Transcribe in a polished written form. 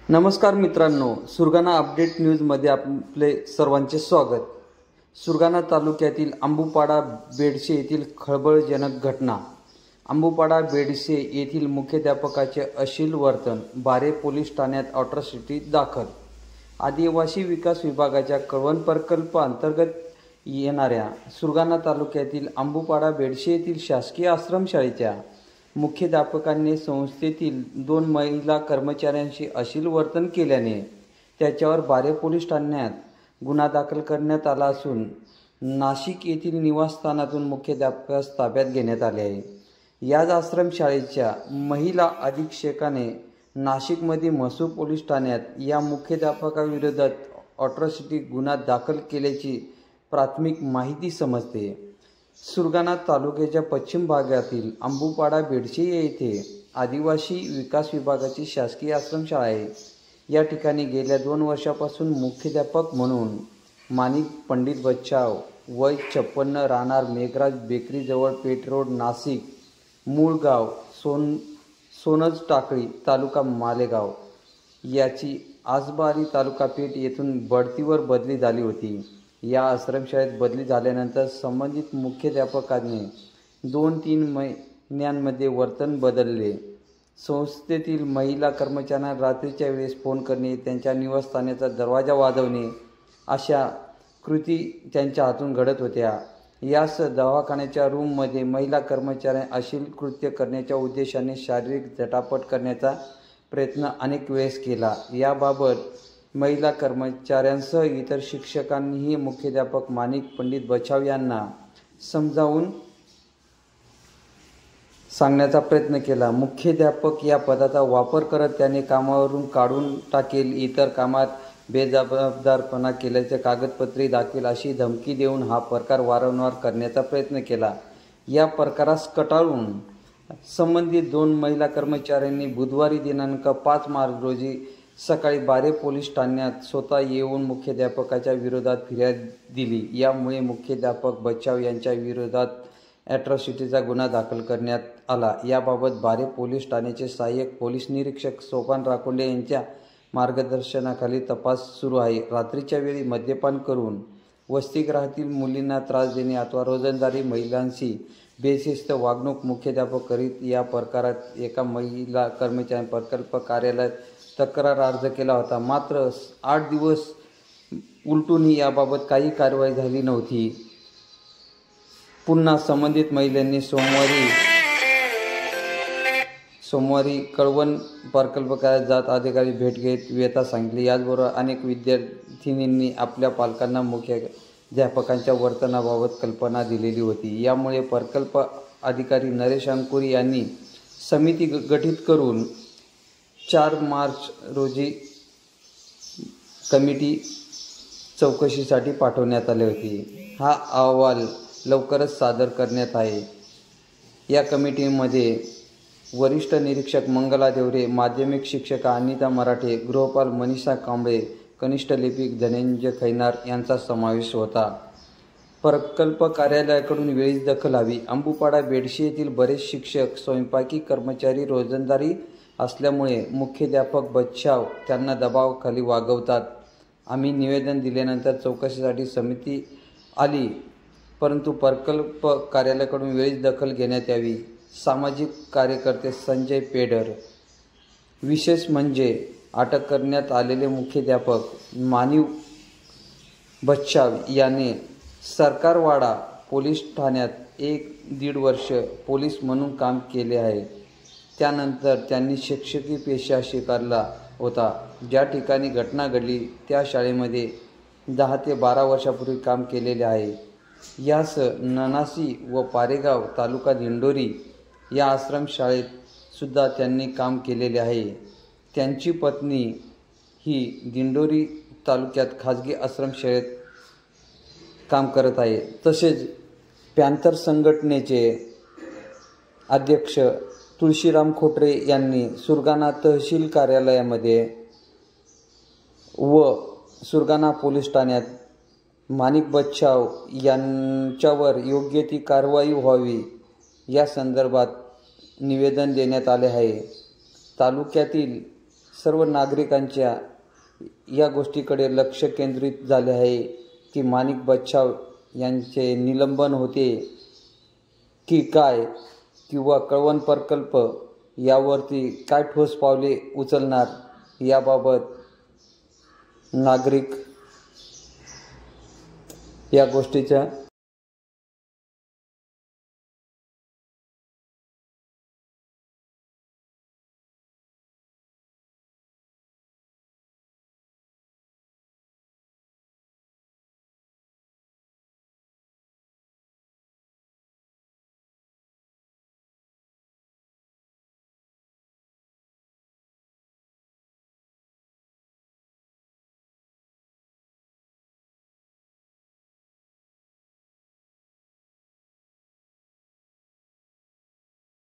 नमस्कार मित्रांनो, सुरगाणा अपडेट न्यूजमध्ये आपले सर्वांचे स्वागत। सुरगाणा तालुक्यातील अंबुपाडा बेडसे येथील खळबळजनक घटना। अंबुपाडा बेडसे येथील मुख्याध्यापकाचे अश्लील वर्तन, बारे पोलीस ठाण्यात अॅट्रॉसिटी दाखल। आदिवासी विकास विभागाच्या कळवण प्रकल्प अंतर्गत येणाऱ्या सुरगाणा तालुक्यातील अंबुपाडा बेडसे येथील शासकीय आश्रमशाळेच्या मुख्याध्यापकाने संस्थेतील 2 महिला कर्मचाऱ्यांशी अश्लील वर्तन केल्याने त्याच्यावर बारे पोलीस ठाण्यात गुन्हा दाखल करण्यात आला असून नाशिक येथील निवासस्थानातून मुख्याध्यापकास ताब्यात घेण्यात आले आहे। याच आश्रमशाळेच्या महिला अधीक्षकाने नाशिकमध्ये म्हसू पोलीस ठाण्यात या मुख्याध्यापकाविरोधात अॅट्रॉसिटी गुन्हा दाखल केल्याची प्राथमिक माहिती समजते। सुरगाणा तालुक्याच्या पश्चिम भागातील अंबुपाडा बेडसे येथे आदिवासी विकास विभागाची शासकीय आश्रमशाळा आहे। या ठिकाणी गेल्या 2 वर्षापासून मुख्याध्यापक म्हणून माणिक पंडित बच्छाव, वय 56, राहणार मेघराज बेकरी जवळ, पेठ रोड, नाशिक, मूळ गाव सोनज टाकळी, तालुका मालेगाव, याची आजबारी तालुका पेठ येथून बढतीवर बदली झाली होती। या आश्रमशाळेत बदली झाल्यानंतर संबंधित मुख्याध्यापकाने 2-3 महिन्यांमध्ये वर्तन बदलले। संस्थेतील महिला कर्मचाऱ्यांना रात्रीच्या वेळेस फोन करणे, त्यांच्या निवासस्थानाचा दरवाजा वाजवणे अशा कृती त्यांच्या हातून घडत होत्या। यास दवाखान्याच्या रूममध्ये महिला कर्मचाऱ्यांना अश्लील कृत्य करण्याच्या उद्देशाने शारीरिक झटापट करण्याचा प्रयत्न अनेक वेळेस केला। याबाबत महिला कर्मचाऱ्यांसह इतर शिक्षकांनीही मुख्याध्यापक माणिक पंडित बच्छाव यांना समजावून सांगण्याचा प्रयत्न केला। मुख्याध्यापक या पदाचा वापर करत त्याने कामावरून काढून टाकेल, इतर कामात बेजबाबदारपणा केल्याचे कागदपत्रे दाखवेल अशी धमकी देऊन हा प्रकार वारंवार करण्याचा प्रयत्न केला। या प्रकारास कंटाळून संबंधित 2 महिला कर्मचाऱ्यांनी बुधवारी दिनांक 5 मार्च रोजी सकाळी बारे पोलीस ठाण्यात स्वतः येऊन मुख्याध्यापकाच्या विरोधात फिर्याद दिली। यामुळे मुख्याध्यापक बच्छाव यांच्या विरोधात अॅट्रॉसिटीचा गुन्हा दाखल करण्यात आला। याबाबत बारे पोलीस ठाण्याचे सहाय्यक पोलीस निरीक्षक सोपान राखोंडे यांच्या मार्गदर्शनाखाली तपास सुरू आहे। रात्रीच्या वेळी मद्यपान करून वसतिगृहातील मुलींना त्रास देणे अथवा रोजंदारी महिलांशी बेशिस्त वागणूक मुख्याध्यापक करीत या प्रकारात एका महिला कर्मचाऱ्याने प्रकल्प कार्यालयात तक्रार अर्ज केला होता। मात्र 8 दिवस उलटूनही याबाबत काही कारवाई झाली नव्हती। पुन्हा संबंधित महिलांनी सोमवारी कळवण प्रकल्प कार्यालयात जात अधिकारी भेट घेत व्यथा सांगितली। याचबरोबर अनेक विद्यार्थिनींनी आपल्या पालकांना मुख्याध्यापकांच्या वर्तनाबाबत कल्पना दिलेली होती। यामुळे प्रकल्प अधिकारी नरेश अंकुरी यांनी समिती गठीत करून 4 मार्च रोजी कमिटी चौकशीसाठी पाठवण्यात आली होती। हा अहवाल लवकरच सादर करण्यात आहे। या कमिटीमध्ये वरिष्ठ निरीक्षक मंगला देवरे, माध्यमिक शिक्षिका अनिता मराठे, गृहपाल मनीषा कांबळे, कनिष्ठ लिपिक धनंजय खैनार यांचा समावेश होता। प्रकल्प कार्यालयाकडून वेळीच दखल हवी। अंबुपाडा बेडसे येथील बरेच शिक्षक, स्वयंपाकी कर्मचारी रोजंदारी असल्यामुळे मुख्याध्यापक बच्छाव त्यांना दबावाखाली वागवतात। आम्ही निवेदन दिल्यानंतर चौकशीसाठी समिती आली, परंतु प्रकल्प कार्यालयाकडून वेळीच दखल घेण्यात यावी। सामाजिक कार्यकर्ते संजय पेडर। विशेष म्हणजे अटक करण्यात आलेले मुख्याध्यापक माणिक बच्छाव याने सरकारवाडा पोलीस ठाण्यात 1-1.5 वर्ष पोलीस म्हणून काम केले आहे। त्यानंतर त्यांनी शिक्षकी पेशा स्वीकारला होता। ज्या ठिकाणी घटना घडली त्या शाळेमध्ये 10 ते 12 वर्षापूर्वी काम केलेले आहे। यास ननासी व पारेगाव, तालुका दिंडोरी या आश्रमशाळेत सुद्धा त्यांनी काम केलेले आहे। त्यांची पत्नी ही दिंडोरी तालुक्यात खाजगी आश्रमशाळेत काम करत आहे। तसेच पॅन्थर संघटनेचे अध्यक्ष तुळशीराम खोटरे यांनी सुरगाणा तहसील कार्यालयामध्ये व सुरगाणा पोलीस ठाण्यात माणिक बच्छाव यांच्यावर योग्य ती कारवाई व्हावी या संदर्भात निवेदन देण्यात आले आहे। तालुक्यातील सर्व नागरिकांच्या या गोष्टीकडे लक्ष केंद्रित झाले आहे की माणिक बच्छाव यांचे निलंबन होते की काय, किंवा कळवण प्रकल्प यावरती काय ठोस पावले उचलणार, याबाबत नागरिक या गोष्टीच्या